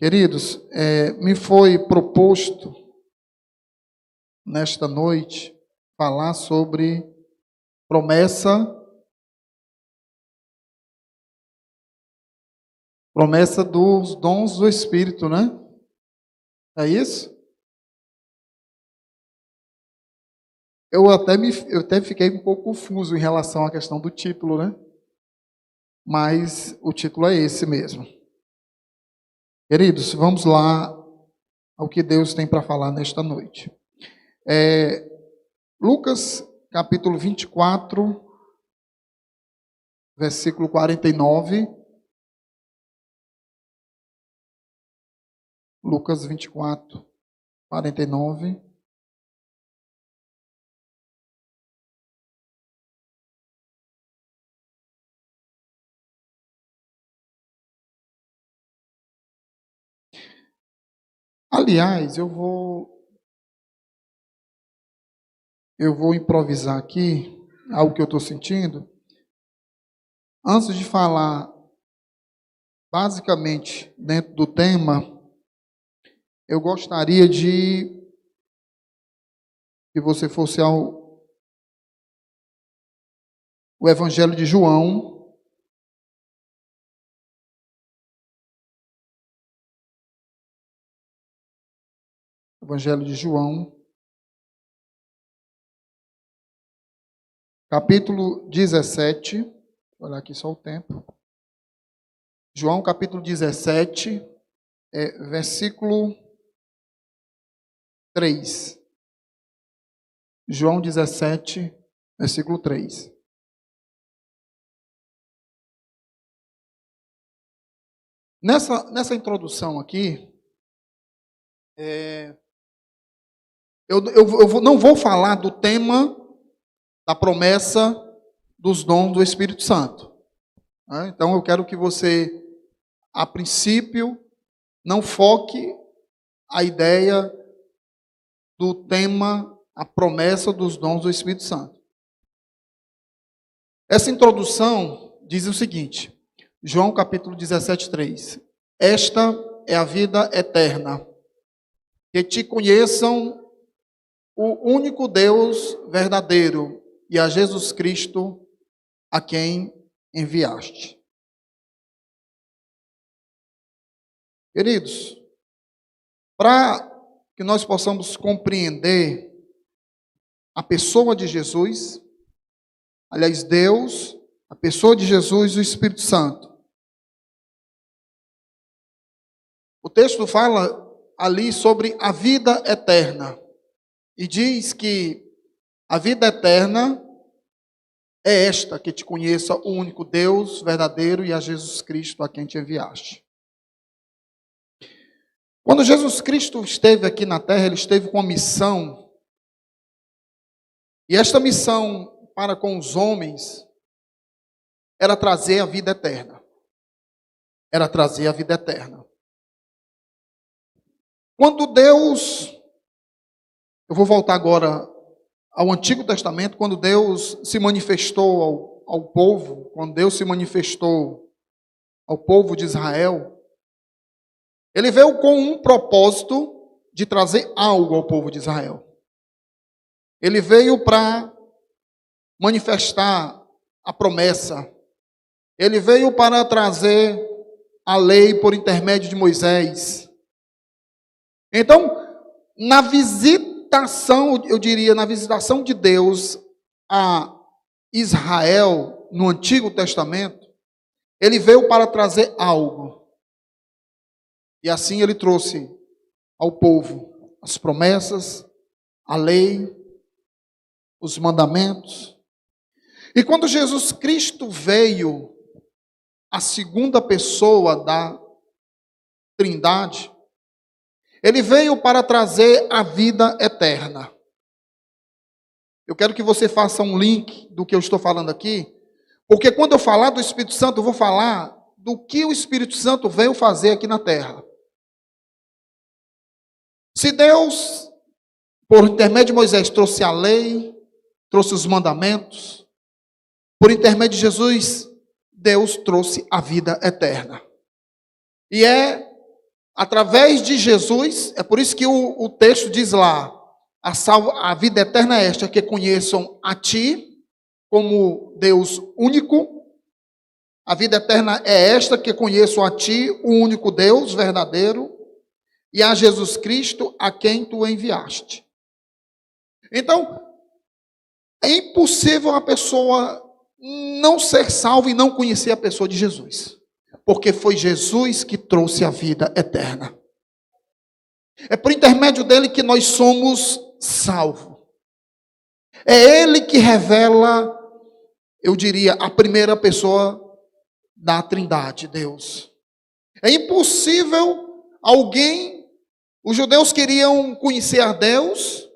Queridos, me foi proposto nesta noite falar sobre promessa dos dons do Espírito, né? É isso? Eu até fiquei um pouco confuso em relação à questão do título, né? Mas o título é esse mesmo. Queridos, vamos lá ao que Deus tem para falar nesta noite. Lucas, capítulo 24, versículo 49. Lucas 24, 49. Aliás, eu vou improvisar aqui algo que eu estou sentindo. Antes de falar basicamente dentro do tema, eu gostaria de que você fosse ao Evangelho de João. Evangelho de João, capítulo 17. Vou olhar aqui só o tempo. João, capítulo 17, versículo 3. João 17, versículo 3. Nessa introdução aqui, não vou falar do tema da promessa dos dons do Espírito Santo. Né? Então eu quero que você, a princípio, não foque a ideia do tema, a promessa dos dons do Espírito Santo. Essa introdução diz o seguinte, João capítulo 17, 3. Esta é a vida eterna, que te conheçam o único Deus verdadeiro e a Jesus Cristo a quem enviaste. Queridos, para que nós possamos compreender a pessoa de Jesus, aliás, Deus, a pessoa de Jesus e o Espírito Santo. O texto fala ali sobre a vida eterna e diz que a vida eterna é esta, que te conheça o único Deus verdadeiro e a Jesus Cristo a quem te enviaste. Quando Jesus Cristo esteve aqui na terra, ele esteve com uma missão. E esta missão para com os homens era trazer a vida eterna. Era trazer a vida eterna. Quando Deus, eu vou voltar agora ao Antigo Testamento, quando Deus se manifestou ao povo, quando Deus se manifestou ao povo de Israel, ele veio com um propósito de trazer algo ao povo de Israel. Ele veio para manifestar a promessa. Ele veio para trazer a lei por intermédio de Moisés. Então, na visitação, eu diria, na visitação de Deus a Israel no Antigo Testamento, ele veio para trazer algo. E assim ele trouxe ao povo as promessas, a lei, os mandamentos. E quando Jesus Cristo veio, a segunda pessoa da Trindade, ele veio para trazer a vida eterna. Eu quero que você faça um link do que eu estou falando aqui, porque quando eu falar do Espírito Santo, eu vou falar do que o Espírito Santo veio fazer aqui na terra. Se Deus, por intermédio de Moisés, trouxe a lei, trouxe os mandamentos, por intermédio de Jesus, Deus trouxe a vida eterna. E é Através de Jesus, é por isso que o texto diz lá, a vida eterna é esta, que conheçam a Ti como Deus único. A vida eterna é esta, que conheçam a Ti, o único Deus verdadeiro, e a Jesus Cristo, a quem Tu enviaste. Então, é impossível a pessoa não ser salva e não conhecer a pessoa de Jesus. Porque foi Jesus que trouxe a vida eterna. É por intermédio dele que nós somos salvos. É ele que revela, eu diria, a primeira pessoa da Trindade, Deus. É impossível alguém, os judeus queriam conhecer a Deus,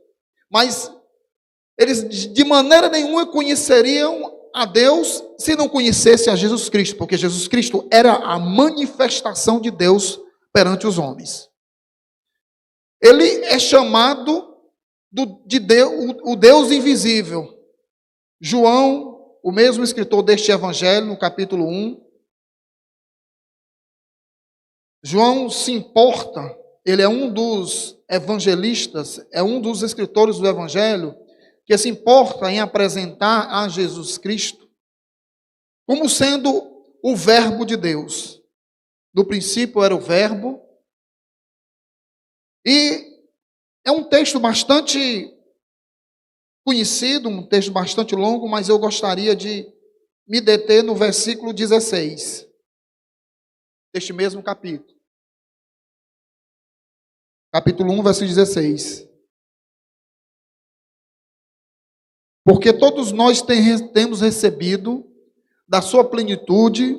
mas eles de maneira nenhuma conheceriam a Deus se não conhecesse a Jesus Cristo, porque Jesus Cristo era a manifestação de Deus perante os homens. Ele é chamado de Deus, o Deus invisível. João, o mesmo escritor deste evangelho, no capítulo 1, João se importa, ele é um dos evangelistas, é um dos escritores do evangelho, que se importa em apresentar a Jesus Cristo como sendo o verbo de Deus. Do princípio era o verbo. E é um texto bastante conhecido, um texto bastante longo, mas eu gostaria de me deter no versículo 16, deste mesmo capítulo. Capítulo 1, versículo 16. Porque todos nós temos recebido da sua plenitude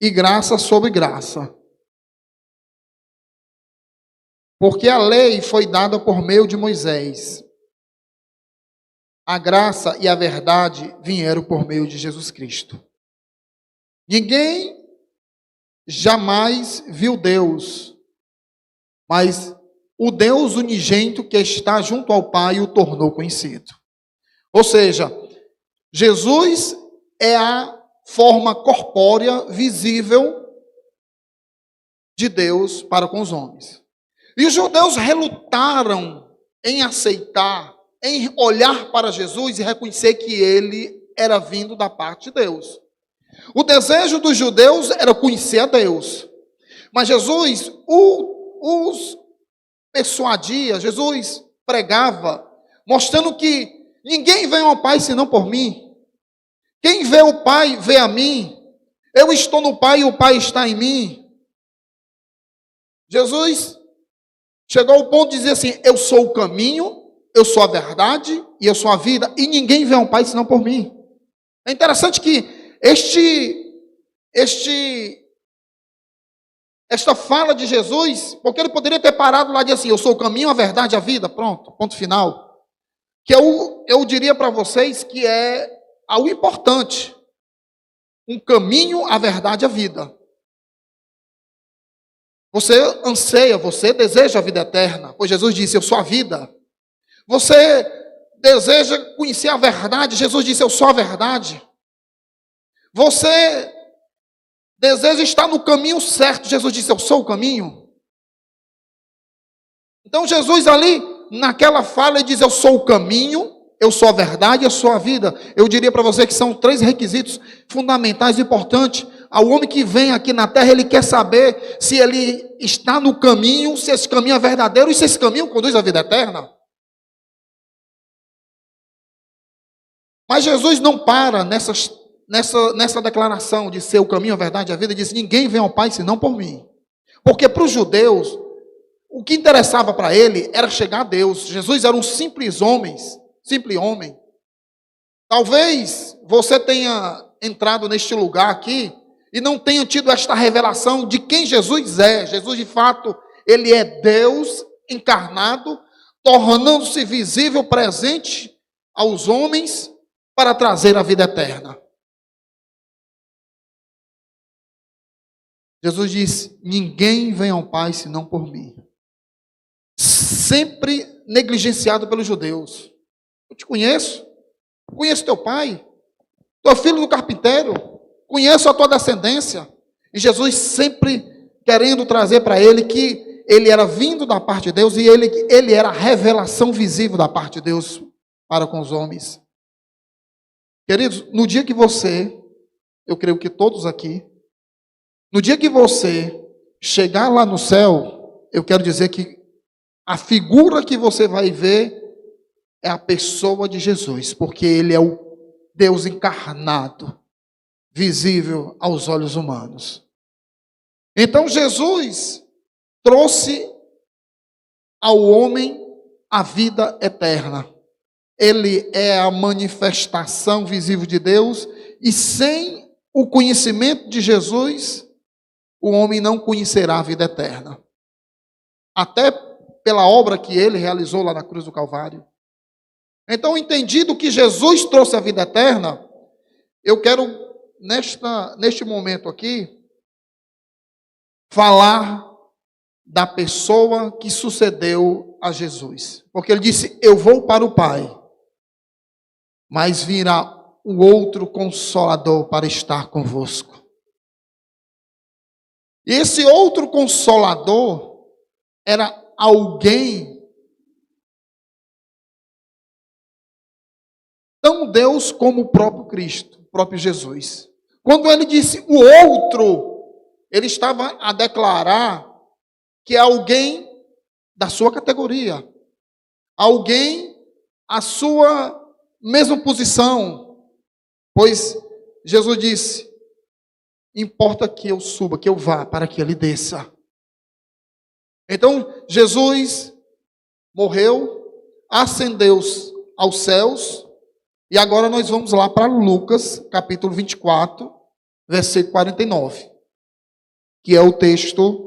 e graça sobre graça. Porque a lei foi dada por meio de Moisés. A graça e a verdade vieram por meio de Jesus Cristo. Ninguém jamais viu Deus, mas o Deus unigênito que está junto ao Pai o tornou conhecido. Ou seja, Jesus é a forma corpórea, visível de Deus para com os homens. E os judeus relutaram em aceitar, em olhar para Jesus e reconhecer que ele era vindo da parte de Deus. O desejo dos judeus era conhecer a Deus. Mas Jesus os persuadia, Jesus pregava, mostrando que ninguém vem ao Pai senão por mim. Quem vê o Pai, vê a mim. Eu estou no Pai e o Pai está em mim. Jesus chegou ao ponto de dizer assim: eu sou o caminho, eu sou a verdade e eu sou a vida, e ninguém vê ao Pai senão por mim. É interessante que esta fala de Jesus, porque ele poderia ter parado lá e dizer assim: eu sou o caminho, a verdade e a vida, pronto, ponto final. Que eu diria para vocês que é algo importante. Um caminho, a verdade e a vida. Você anseia, você deseja a vida eterna, pois Jesus disse: eu sou a vida. Você deseja conhecer a verdade, Jesus disse: eu sou a verdade. Você deseja estar no caminho certo, Jesus disse: eu sou o caminho. Então Jesus ali, naquela fala, ele diz: eu sou o caminho, eu sou a verdade, eu sou a vida. Eu diria para você que são 3 requisitos fundamentais e importantes. Ao homem que vem aqui na terra, ele quer saber se ele está no caminho, se esse caminho é verdadeiro e se esse caminho conduz à vida eterna. Mas Jesus não para nessa declaração de ser o caminho, a verdade e a vida. Ele diz: ninguém vem ao Pai senão por mim. Porque para os judeus, o que interessava para ele era chegar a Deus. Jesus era um simples homem. Talvez você tenha entrado neste lugar aqui e não tenha tido esta revelação de quem Jesus é. Jesus, de fato, ele é Deus encarnado, tornando-se visível, presente aos homens para trazer a vida eterna. Jesus disse: ninguém vem ao Pai senão por mim. Sempre negligenciado pelos judeus. Eu te conheço teu pai, tu é filho do carpinteiro, conheço a tua descendência. E Jesus sempre querendo trazer para ele que ele era vindo da parte de Deus e ele era a revelação visível da parte de Deus para com os homens. Queridos, no dia que você, eu creio que todos aqui, no dia que você chegar lá no céu, eu quero dizer que a figura que você vai ver é a pessoa de Jesus, porque ele é o Deus encarnado, visível aos olhos humanos. Então Jesus trouxe ao homem a vida eterna. Ele é a manifestação visível de Deus, e sem o conhecimento de Jesus, o homem não conhecerá a vida eterna. Até pela obra que ele realizou lá na cruz do Calvário. Então, entendido que Jesus trouxe a vida eterna, eu quero, neste momento aqui, falar da pessoa que sucedeu a Jesus. Porque ele disse, eu vou para o Pai, mas virá o outro Consolador para estar convosco. E esse outro Consolador era alguém tão Deus como o próprio Cristo, o próprio Jesus. Quando ele disse o outro, ele estava a declarar que é alguém da sua categoria, alguém a sua mesma posição, pois Jesus disse, importa que eu suba, que eu vá, para que ele desça. Então, Jesus morreu, ascendeu aos céus, e agora nós vamos lá para Lucas, capítulo 24, versículo 49, que é o texto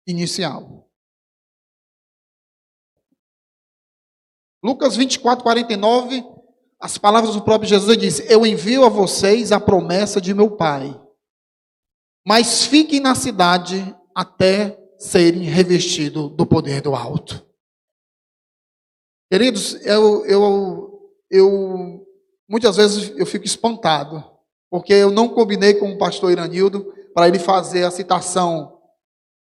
inicial. Lucas 24, 49, as palavras do próprio Jesus diz, eu envio a vocês a promessa de meu Pai, mas fiquem na cidade até serem revestidos do poder do alto. Queridos, eu muitas vezes eu fico espantado, porque eu não combinei com o pastor Iranildo para ele fazer a citação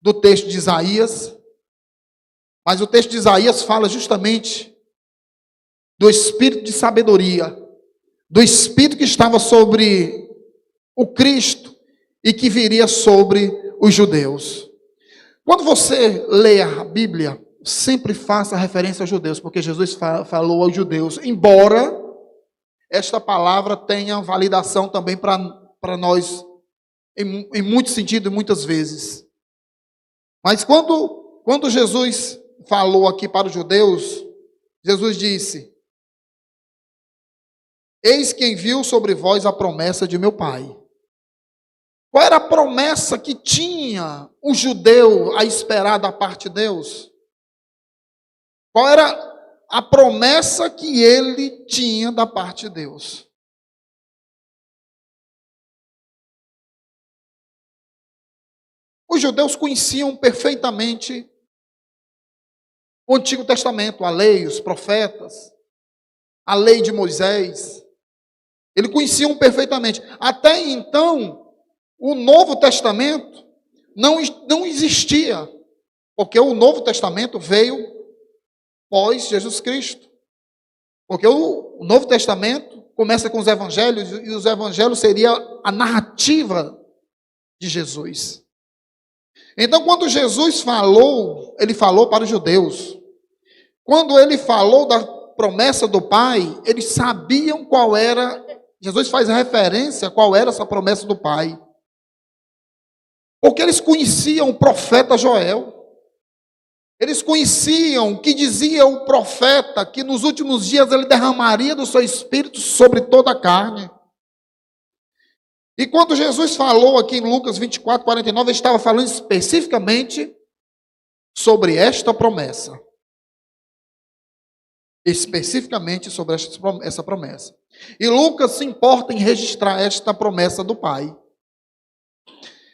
do texto de Isaías, mas o texto de Isaías fala justamente do espírito de sabedoria, do espírito que estava sobre o Cristo e que viria sobre os judeus. Quando você lê a Bíblia, sempre faça referência aos judeus, porque Jesus falou aos judeus, embora esta palavra tenha validação também para nós, em muito sentido e muitas vezes. Mas quando Jesus falou aqui para os judeus, Jesus disse, eis que envio sobre vós a promessa de meu Pai. Qual era a promessa que tinha o judeu a esperar da parte de Deus? Qual era a promessa que ele tinha da parte de Deus? Os judeus conheciam perfeitamente o Antigo Testamento, a lei, os profetas, a lei de Moisés. Eles conheciam perfeitamente. Até então, o Novo Testamento não existia, porque o Novo Testamento veio pós Jesus Cristo. Porque o Novo Testamento começa com os evangelhos, e os evangelhos seria a narrativa de Jesus. Então, quando Jesus falou, ele falou para os judeus. Quando ele falou da promessa do Pai, eles sabiam qual era. Jesus faz referência a qual era essa promessa do Pai. Porque eles conheciam o profeta Joel. Eles conheciam o que dizia o profeta, que nos últimos dias ele derramaria do seu espírito sobre toda a carne. E quando Jesus falou aqui em Lucas 24, 49, ele estava falando especificamente sobre esta promessa. Especificamente sobre essa promessa. E Lucas se importa em registrar esta promessa do Pai.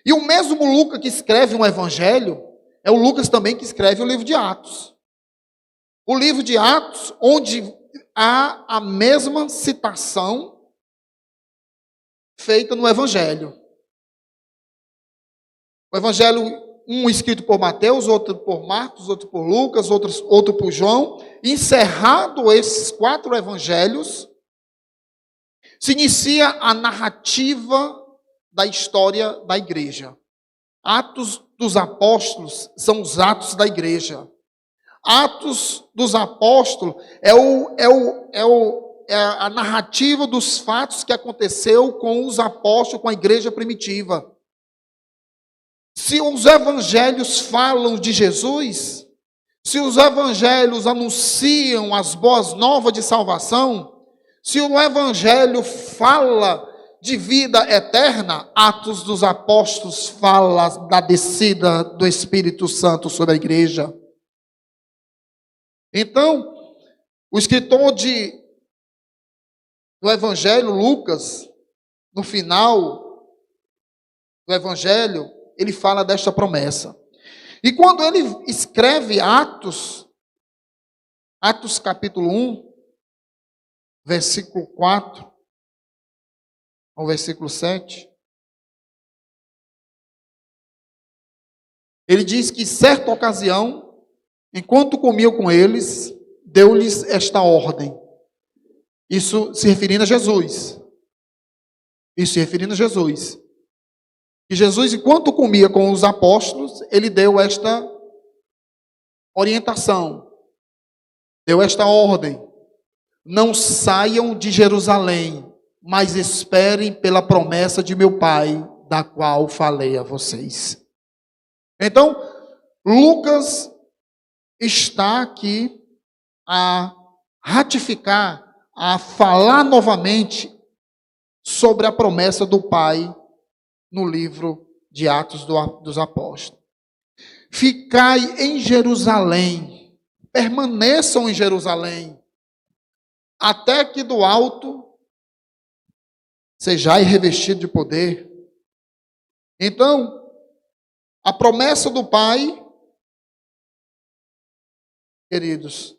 E o mesmo Lucas que escreve um evangelho, é o Lucas também que escreve o livro de Atos. O livro de Atos, onde há a mesma citação feita no evangelho. O evangelho, um escrito por Mateus, outro por Marcos, outro por Lucas, outro por João. Encerrado esses 4 evangelhos, se inicia a narrativa da história da igreja. Atos dos Apóstolos são os atos da igreja. Atos dos Apóstolos é a narrativa dos fatos que aconteceu com os apóstolos, com a igreja primitiva. Se os evangelhos falam de Jesus, se os evangelhos anunciam as boas novas de salvação, se o evangelho fala de vida eterna, Atos dos Apóstolos fala da descida do Espírito Santo sobre a igreja. Então, o escritor do evangelho, Lucas, no final do evangelho, ele fala desta promessa. E quando ele escreve Atos capítulo 1, versículo 4, ao versículo 7, ele diz que certa ocasião, enquanto comia com eles, deu-lhes esta ordem. Isso se referindo a Jesus. Isso se referindo a Jesus. E Jesus, enquanto comia com os apóstolos, ele deu esta orientação, deu esta ordem: não saiam de Jerusalém, mas esperem pela promessa de meu Pai, da qual falei a vocês. Então, Lucas está aqui a ratificar, a falar novamente sobre a promessa do Pai no livro de Atos dos Apóstolos. Ficai em Jerusalém, permaneçam em Jerusalém, até que do alto sejais revestido de poder. Então, a promessa do Pai, queridos,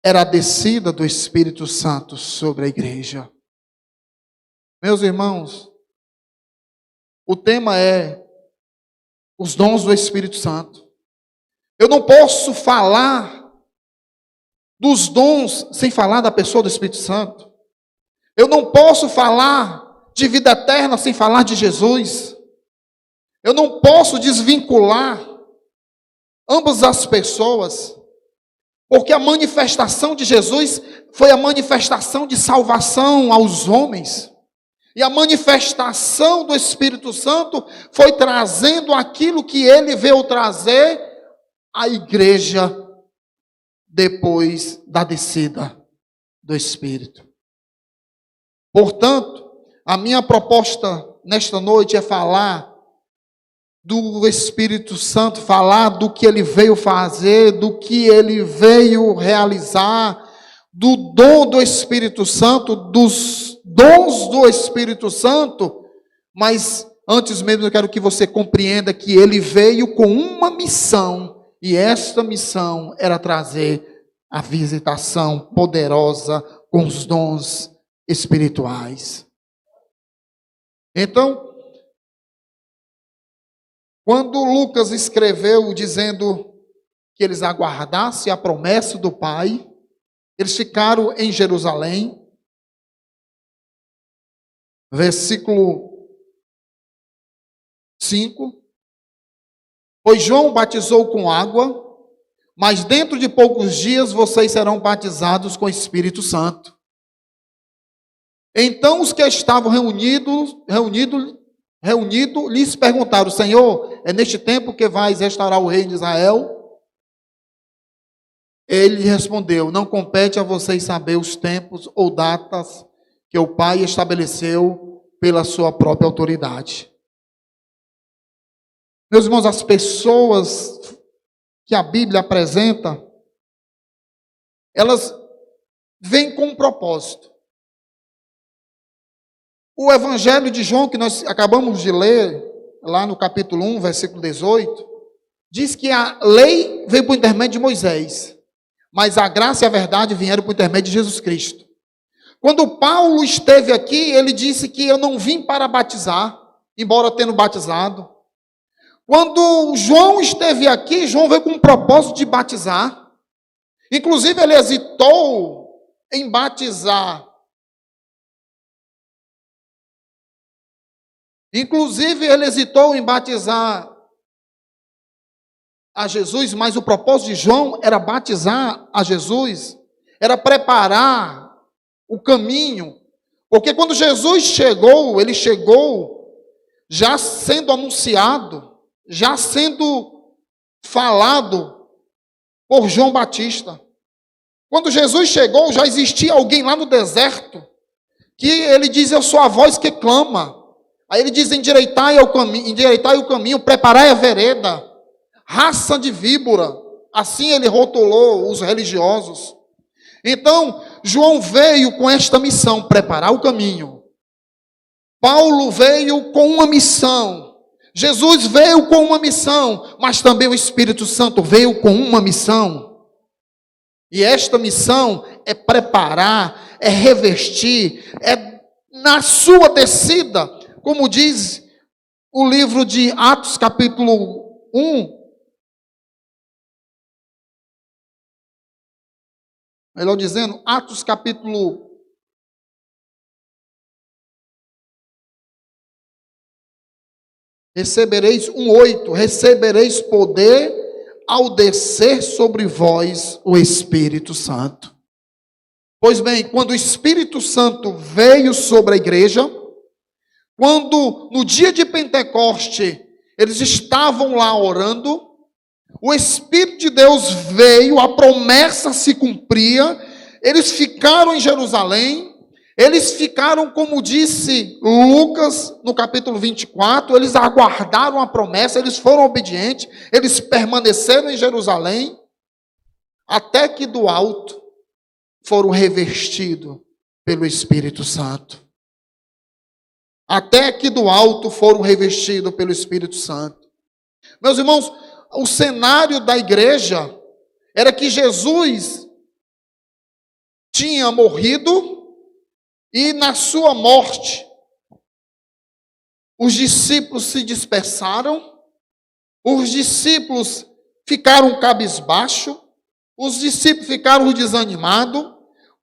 era a descida do Espírito Santo sobre a igreja. Meus irmãos, o tema é os dons do Espírito Santo. Eu não posso falar dos dons sem falar da pessoa do Espírito Santo. Eu não posso falar de vida eterna sem falar de Jesus. Eu não posso desvincular ambas as pessoas, porque a manifestação de Jesus foi a manifestação de salvação aos homens. E a manifestação do Espírito Santo foi trazendo aquilo que ele veio trazer à igreja depois da descida do Espírito. Portanto, a minha proposta nesta noite é falar do Espírito Santo, falar do que ele veio fazer, do que ele veio realizar, do dom do Espírito Santo, dos dons do Espírito Santo, mas antes mesmo eu quero que você compreenda que ele veio com uma missão, e esta missão era trazer a visitação poderosa com os dons espirituais. Então, quando Lucas escreveu dizendo que eles aguardassem a promessa do Pai, eles ficaram em Jerusalém. Versículo 5. Pois João batizou com água, mas dentro de poucos dias vocês serão batizados com o Espírito Santo. Então os que estavam reunidos lhes perguntaram: Senhor, é neste tempo que vais restaurar o reino de Israel? Ele respondeu: não compete a vocês saber os tempos ou datas que o Pai estabeleceu pela sua própria autoridade. Meus irmãos, as pessoas que a Bíblia apresenta, elas vêm com um propósito. O Evangelho de João, que nós acabamos de ler, lá no capítulo 1, versículo 18, diz que a lei veio por intermédio de Moisés, mas a graça e a verdade vieram por intermédio de Jesus Cristo. Quando Paulo esteve aqui, ele disse que eu não vim para batizar, embora tendo batizado. Quando João esteve aqui, João veio com o propósito de batizar. Inclusive, ele hesitou em batizar. A Jesus, mas o propósito de João era batizar a Jesus, era preparar o caminho. Porque quando Jesus chegou, ele chegou já sendo anunciado, já sendo falado por João Batista. Quando Jesus chegou, já existia alguém lá no deserto, que ele diz, eu sou a voz que clama. Aí ele diz, endireitai o caminho, preparai a vereda, raça de víbora. Assim ele rotulou os religiosos. Então, João veio com esta missão, preparar o caminho. Paulo veio com uma missão. Jesus veio com uma missão, mas também o Espírito Santo veio com uma missão. E esta missão é preparar, é revestir, é na sua descida, como diz o livro de Atos, capítulo 1. Melhor dizendo, Atos, capítulo 1:8, recebereis poder ao descer sobre vós o Espírito Santo. Pois bem, quando o Espírito Santo veio sobre a igreja, quando no dia de Pentecoste eles estavam lá orando, o Espírito de Deus veio, a promessa se cumpria, eles ficaram em Jerusalém. Eles ficaram, como disse Lucas, no capítulo 24, eles aguardaram a promessa, eles foram obedientes, eles permaneceram em Jerusalém, até que do alto foram revestidos pelo Espírito Santo. Até que do alto foram revestidos pelo Espírito Santo. Meus irmãos, o cenário da igreja era que Jesus tinha morrido, e na sua morte, os discípulos se dispersaram, os discípulos ficaram cabisbaixo, os discípulos ficaram desanimados,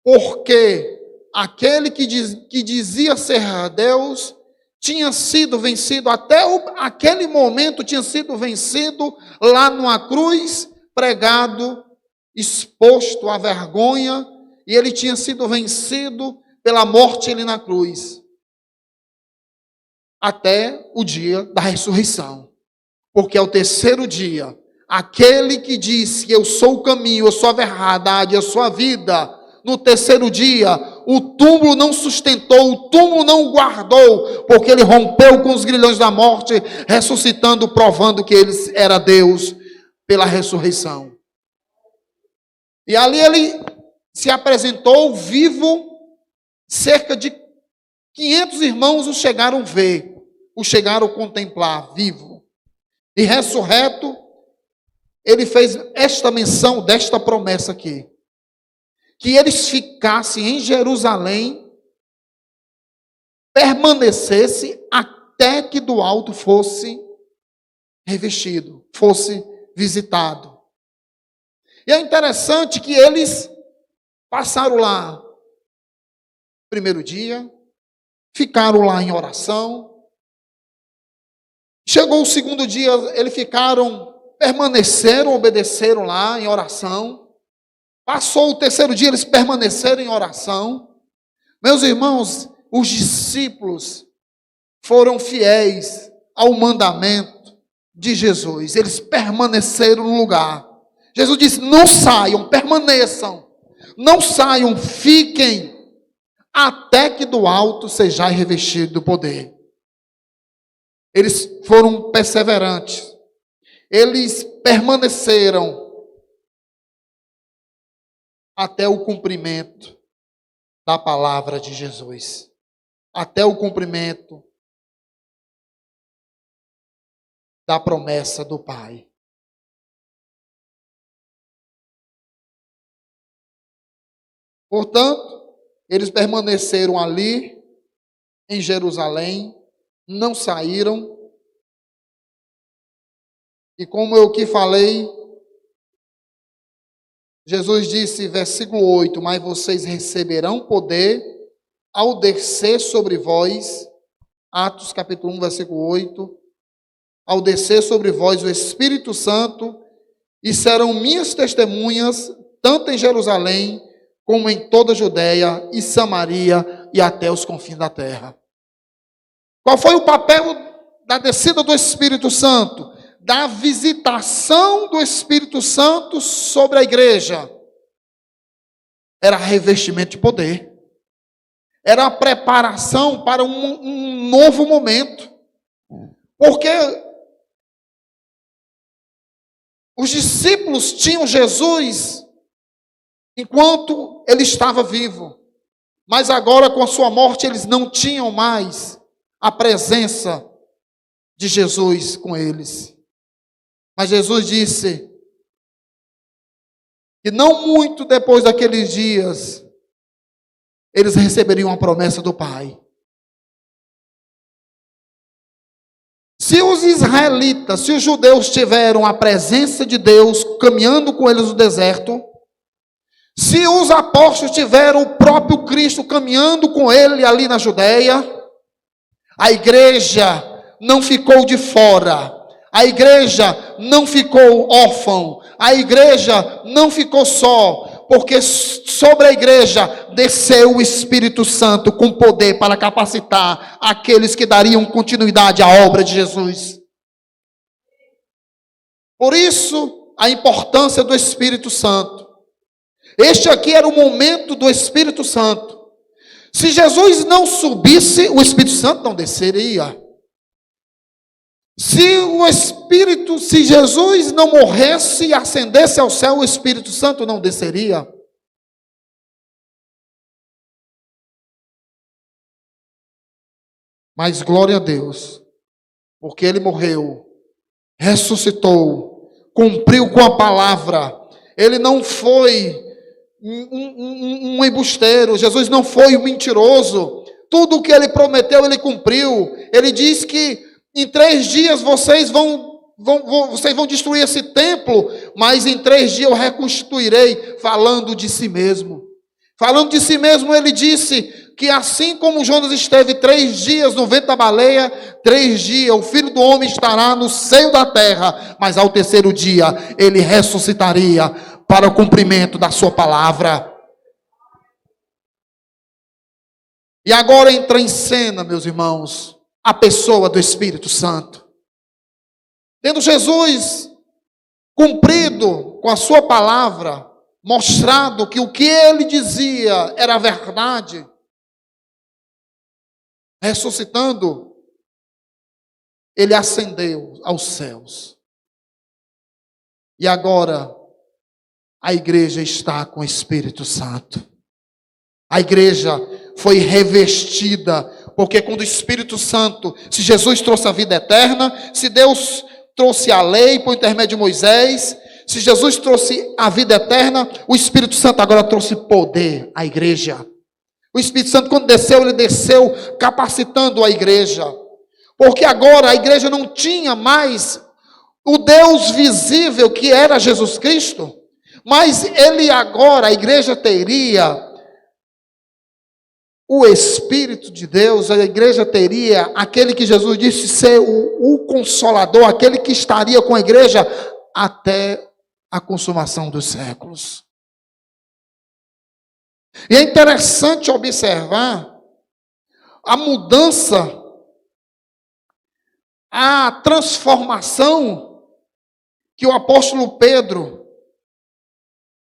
porque aquele que dizia ser Deus tinha sido vencido, aquele momento tinha sido vencido lá numa cruz, pregado, exposto à vergonha, e ele tinha sido vencido pela morte ali na cruz, até o dia da ressurreição. Porque ao terceiro dia, aquele que disse, eu sou o caminho, eu sou a verdade, eu sou a vida, no terceiro dia, o túmulo não sustentou, o túmulo não guardou, porque ele rompeu com os grilhões da morte, ressuscitando, provando que ele era Deus pela ressurreição. E ali ele se apresentou vivo. Cerca de 500 irmãos o chegaram a ver, o chegaram a contemplar, vivo. E ressurreto, ele fez esta menção desta promessa aqui. Que eles ficassem em Jerusalém, permanecesse até que do alto fosse revestido, fosse visitado. E é interessante que eles passaram lá, primeiro dia, ficaram lá em oração. Chegou o segundo dia, eles permaneceram, obedeceram lá em oração. Passou o terceiro dia, eles permaneceram em oração. Meus irmãos, os discípulos foram fiéis ao mandamento de Jesus. Eles permaneceram no lugar. Jesus disse, não saiam, permaneçam. Não saiam, fiquem, até que do alto sejais revestido do poder. Eles foram perseverantes. Eles permaneceram até o cumprimento da palavra de Jesus. Até o cumprimento da promessa do Pai. Portanto, eles permaneceram ali, em Jerusalém, não saíram, E como eu aqui falei, Jesus disse, versículo 8, mas vocês receberão poder ao descer sobre vós, Atos capítulo 1, versículo 8, ao descer sobre vós o Espírito Santo, e serão minhas testemunhas, tanto em Jerusalém, como em toda a Judeia e Samaria e até os confins da terra. Qual foi o papel da descida do Espírito Santo? Da visitação do Espírito Santo sobre a igreja. Era revestimento de poder. Era a preparação para um novo momento. Porque os discípulos tinham Jesus enquanto ele estava vivo. Mas agora, com a sua morte, eles não tinham mais a presença de Jesus com eles. Mas Jesus disse que não muito depois daqueles dias, eles receberiam a promessa do Pai. Se os israelitas, se os judeus tiveram a presença de Deus caminhando com eles no deserto, se os apóstolos tiveram o próprio Cristo caminhando com ele ali na Judeia, a igreja não ficou de fora. A igreja não ficou órfã, a igreja não ficou só, porque sobre a igreja desceu o Espírito Santo com poder para capacitar aqueles que dariam continuidade à obra de Jesus. Por isso, a importância do Espírito Santo. Este aqui era o momento do Espírito Santo. Se Jesus não subisse, o Espírito Santo não desceria. Se Jesus não morresse e ascendesse ao céu, o Espírito Santo não desceria. Mas glória a Deus, porque ele morreu, ressuscitou, cumpriu com a palavra. Ele não foi um embusteiro, Jesus não foi um mentiroso. Tudo o que ele prometeu, ele cumpriu. Ele diz que em 3 dias vocês vão destruir esse templo, mas em 3 dias eu reconstituirei, falando de si mesmo. Falando de si mesmo, ele disse que assim como Jonas esteve 3 dias no ventre da baleia, 3 dias o Filho do Homem estará no seio da terra, mas ao 3º dia ele ressuscitaria para o cumprimento da sua palavra. E agora entra em cena, meus irmãos, a pessoa do Espírito Santo. Tendo Jesus cumprido com a sua palavra, mostrado que o que ele dizia era verdade, ressuscitando, ele ascendeu aos céus. E agora a igreja está com o Espírito Santo. A igreja foi revestida, porque quando o Espírito Santo, se Jesus trouxe a vida eterna, se Deus trouxe a lei por intermédio de Moisés, se Jesus trouxe a vida eterna, o Espírito Santo agora trouxe poder à igreja. O Espírito Santo, quando desceu, ele desceu capacitando a igreja. Porque agora a igreja não tinha mais o Deus visível que era Jesus Cristo, mas ele agora, a igreja teria o Espírito de Deus, a igreja teria aquele que Jesus disse ser o Consolador, aquele que estaria com a igreja até a consumação dos séculos. E é interessante observar a mudança, a transformação que o apóstolo Pedro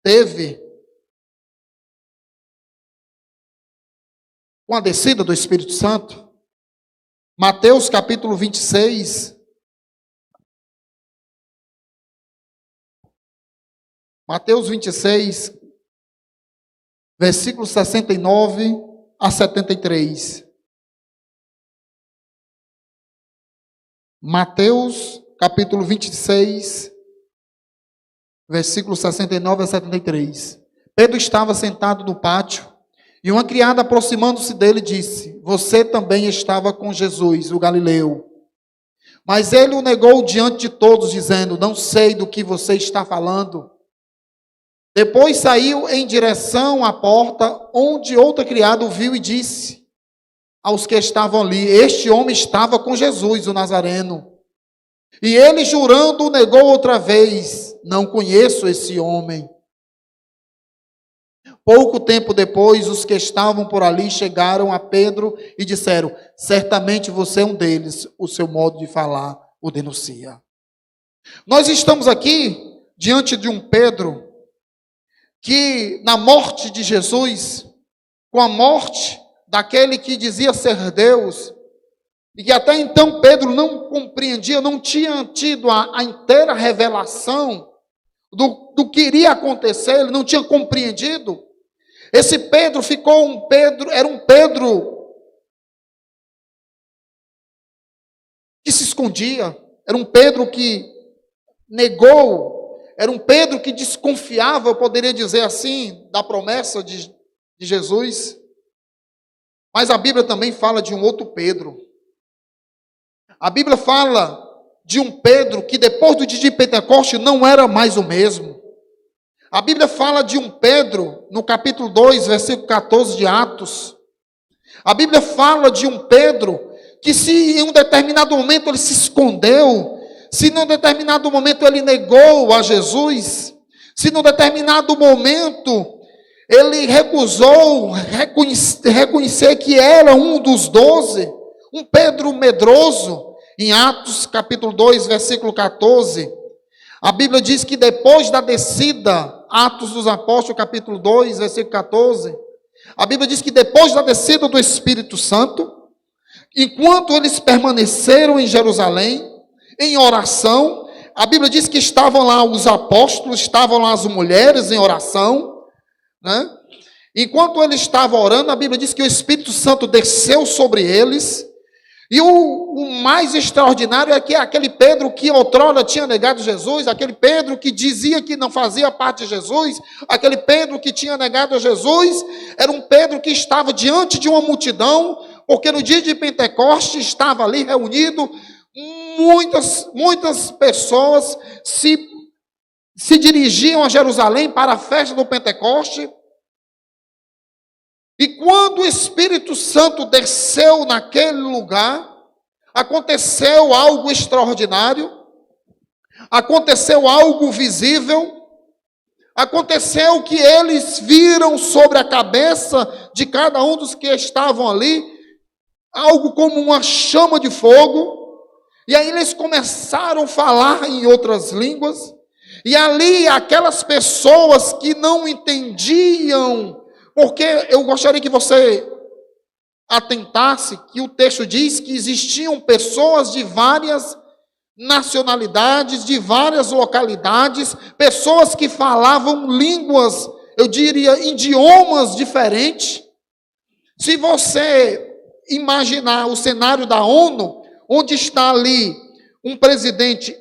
teve com a descida do Espírito Santo. Mateus capítulo 26. Mateus 26, versículos 69 a 73. Mateus capítulo 26, versículos 69 a 73. Pedro estava sentado no pátio, e uma criada, aproximando-se dele, disse: Você também estava com Jesus, o Galileu. Mas ele o negou diante de todos, dizendo: não sei do que você está falando. Depois saiu em direção à porta, onde outro criado o viu e disse aos que estavam ali: este homem estava com Jesus, o Nazareno. E ele, jurando, o negou outra vez: não conheço esse homem. Pouco tempo depois, os que estavam por ali chegaram a Pedro e disseram: certamente você é um deles, o seu modo de falar o denuncia. Nós estamos aqui diante de um Pedro que, na morte de Jesus, com a morte daquele que dizia ser Deus, e que até então Pedro não compreendia, não tinha tido a inteira revelação do que iria acontecer, ele não tinha compreendido. Esse Pedro ficou um Pedro, era um Pedro que se escondia, era um Pedro que negou, era um Pedro que desconfiava, eu poderia dizer assim, da promessa de Jesus. Mas a Bíblia também fala de um outro Pedro. A Bíblia fala de um Pedro que depois do dia de Pentecoste não era mais o mesmo. A Bíblia fala de um Pedro, no capítulo 2, versículo 14 de Atos. A Bíblia fala de um Pedro que, se em um determinado momento ele se escondeu, se em um determinado momento ele negou a Jesus, se em um determinado momento ele recusou reconhecer que era um dos 12, um Pedro medroso, em Atos capítulo 2, versículo 14, a Bíblia diz que depois da descida, Atos dos Apóstolos, capítulo 2, versículo 14, a Bíblia diz que depois da descida do Espírito Santo, enquanto eles permaneceram em Jerusalém, em oração, a Bíblia diz que estavam lá os apóstolos, estavam lá as mulheres em oração, né? Enquanto eles estavam orando, a Bíblia diz que o Espírito Santo desceu sobre eles. E o mais extraordinário é que aquele Pedro que outrora tinha negado Jesus, aquele Pedro que dizia que não fazia parte de Jesus, aquele Pedro que tinha negado a Jesus, era um Pedro que estava diante de uma multidão, porque no dia de Pentecostes estava ali reunido, muitas pessoas se dirigiam a Jerusalém para a festa do Pentecoste. E quando o Espírito Santo desceu naquele lugar, aconteceu algo extraordinário, aconteceu algo visível, aconteceu que eles viram sobre a cabeça de cada um dos que estavam ali, algo como uma chama de fogo, e aí eles começaram a falar em outras línguas, e ali aquelas pessoas que não entendiam, porque eu gostaria que você atentasse que o texto diz que existiam pessoas de várias nacionalidades, de várias localidades, pessoas que falavam línguas, eu diria, idiomas diferentes. Se você imaginar o cenário da ONU, onde está ali um presidente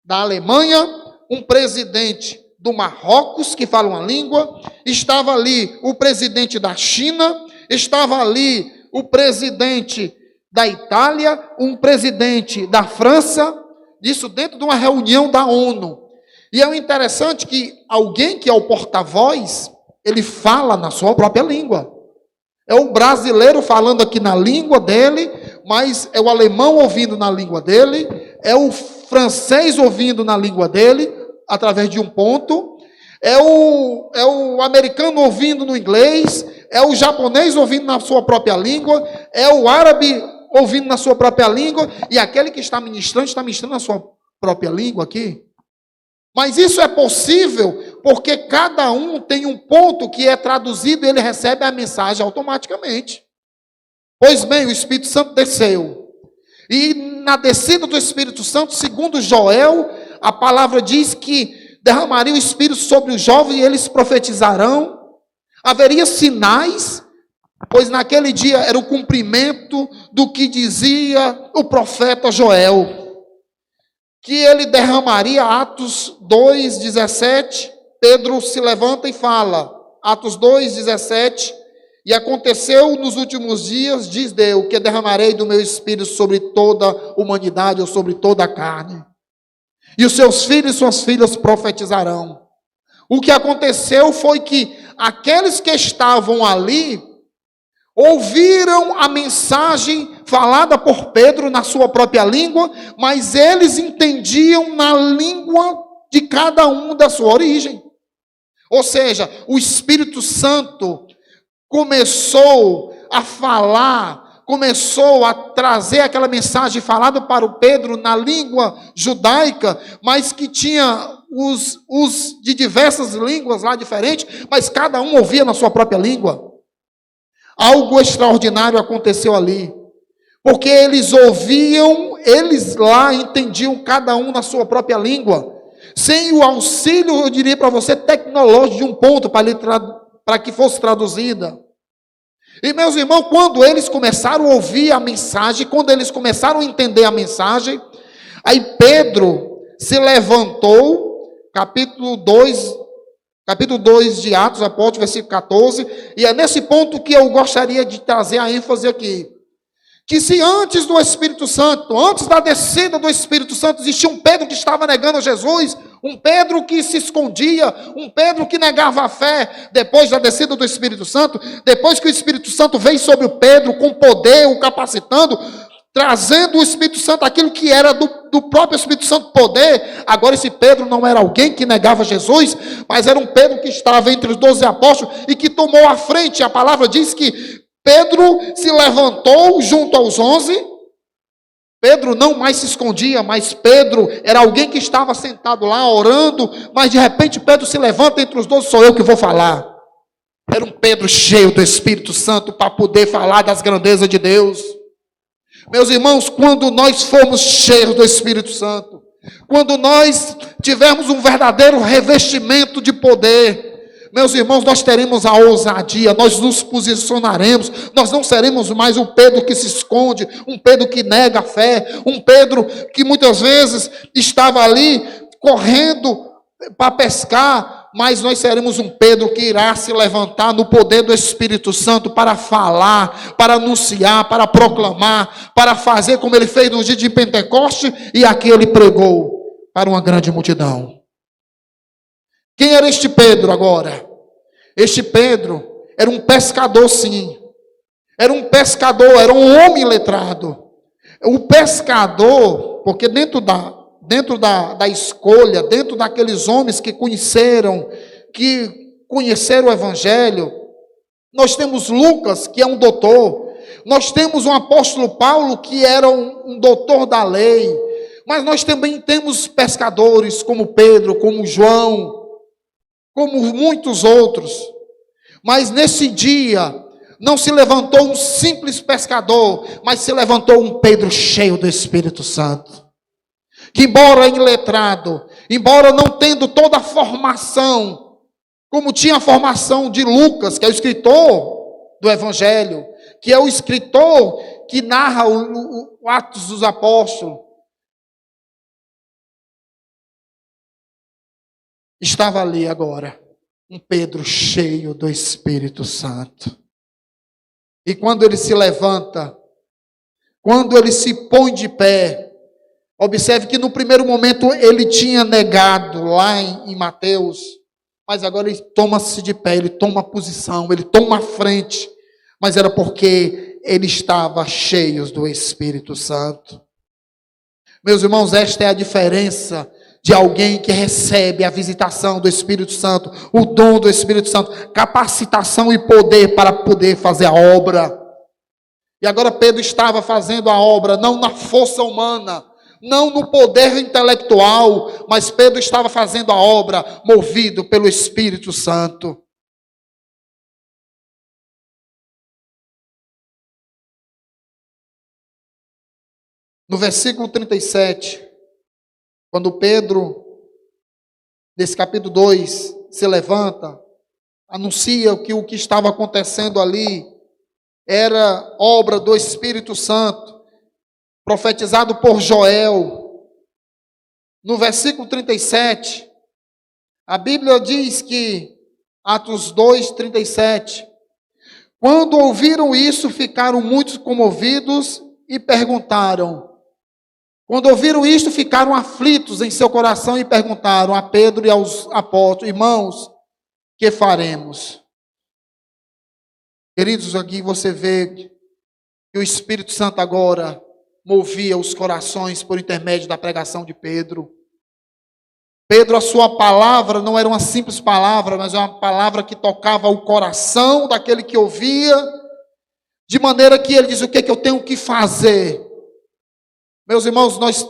da Alemanha, um presidente do Marrocos, que fala uma língua, estava ali o presidente da China, estava ali o presidente da Itália, um presidente da França, isso dentro de uma reunião da ONU. E é interessante que alguém que é o porta-voz, ele fala na sua própria língua. É o brasileiro falando aqui na língua dele, mas é o alemão ouvindo na língua dele, é o francês ouvindo na língua dele, através de um ponto, é o americano ouvindo no inglês, é o japonês ouvindo na sua própria língua, é o árabe ouvindo na sua própria língua, e aquele que está ministrando na sua própria língua aqui. Mas isso é possível porque cada um tem um ponto que é traduzido e ele recebe a mensagem automaticamente. Pois bem, o Espírito Santo desceu. E na descida do Espírito Santo, segundo Joel, a palavra diz que derramaria o Espírito sobre os jovens e eles profetizarão. Haveria sinais, pois naquele dia era o cumprimento do que dizia o profeta Joel, que ele derramaria. Atos 2:17, Pedro se levanta e fala, Atos 2:17, E aconteceu nos últimos dias, diz Deus, que derramarei do meu espírito sobre toda a humanidade, ou sobre toda a carne. E os seus filhos e suas filhas profetizarão. O que aconteceu foi que aqueles que estavam ali ouviram a mensagem falada por Pedro na sua própria língua, mas eles entendiam na língua de cada um da sua origem. Ou seja, o Espírito Santo começou a falar, começou a trazer aquela mensagem falada para o Pedro na língua judaica, mas que tinha os de diversas línguas lá diferentes, mas cada um ouvia na sua própria língua. Algo extraordinário aconteceu ali, porque eles ouviam, eles lá entendiam cada um na sua própria língua, sem o auxílio, eu diria para você, tecnológico de um ponto para que fosse traduzida. E meus irmãos, quando eles começaram a ouvir a mensagem, quando eles começaram a entender a mensagem, aí Pedro se levantou, capítulo 2 de Atos, apóstolo, versículo 14, e é nesse ponto que eu gostaria de trazer a ênfase aqui. Que se antes do Espírito Santo, antes da descida do Espírito Santo, existia um Pedro que estava negando Jesus, um Pedro que se escondia, um Pedro que negava a fé, depois da descida do Espírito Santo, depois que o Espírito Santo veio sobre o Pedro com poder, o capacitando, trazendo o Espírito Santo, aquilo que era do próprio Espírito Santo poder, agora esse Pedro não era alguém que negava Jesus, mas era um Pedro que estava entre os 12 apóstolos e que tomou a frente. A palavra diz que Pedro se levantou junto aos 11, Pedro não mais se escondia, mas Pedro era alguém que estava sentado lá orando, mas de repente Pedro se levanta entre os 12, sou eu que vou falar. Era um Pedro cheio do Espírito Santo para poder falar das grandezas de Deus. Meus irmãos, quando nós formos cheios do Espírito Santo, quando nós tivermos um verdadeiro revestimento de poder, meus irmãos, nós teremos a ousadia, nós nos posicionaremos, nós não seremos mais um Pedro que se esconde, um Pedro que nega a fé, um Pedro que muitas vezes estava ali correndo para pescar, mas nós seremos um Pedro que irá se levantar no poder do Espírito Santo para falar, para anunciar, para proclamar, para fazer como ele fez no dia de Pentecoste, e aqui ele pregou para uma grande multidão. Quem era este Pedro agora? Este Pedro era um pescador, sim. Era um pescador, era um homem letrado. O pescador, porque dentro da escolha, dentro daqueles homens que conheceram o Evangelho, nós temos Lucas, que é um doutor. Nós temos um apóstolo Paulo, que era um doutor da lei. Mas nós também temos pescadores como Pedro, como João, como muitos outros. Mas nesse dia, não se levantou um simples pescador, mas se levantou um Pedro cheio do Espírito Santo. Que embora iletrado, embora não tendo toda a formação, como tinha a formação de Lucas, que é o escritor do Evangelho, que é o escritor que narra o Atos dos Apóstolos, estava ali agora um Pedro cheio do Espírito Santo. E quando ele se levanta, quando ele se põe de pé, observe que no primeiro momento ele tinha negado lá em Mateus, mas agora ele toma-se de pé, ele toma posição, ele toma a frente, mas era porque ele estava cheio do Espírito Santo. Meus irmãos, esta é a diferença de alguém que recebe a visitação do Espírito Santo, o dom do Espírito Santo, capacitação e poder para poder fazer a obra. E agora Pedro estava fazendo a obra, não na força humana, não no poder intelectual, mas Pedro estava fazendo a obra movido pelo Espírito Santo. No versículo 37, quando Pedro, nesse capítulo 2, se levanta, anuncia que o que estava acontecendo ali era obra do Espírito Santo, profetizado por Joel. No versículo 37, a Bíblia diz que, Atos 2, 37, Quando ouviram isso, ficaram muito comovidos e perguntaram. Quando ouviram isto, ficaram aflitos em seu coração e perguntaram a Pedro e aos apóstolos: irmãos, que faremos? Queridos, aqui você vê que o Espírito Santo agora movia os corações por intermédio da pregação de Pedro. Pedro, a sua palavra não era uma simples palavra, mas uma palavra que tocava o coração daquele que ouvia, de maneira que ele diz: o que é que eu tenho que fazer? Meus irmãos, nós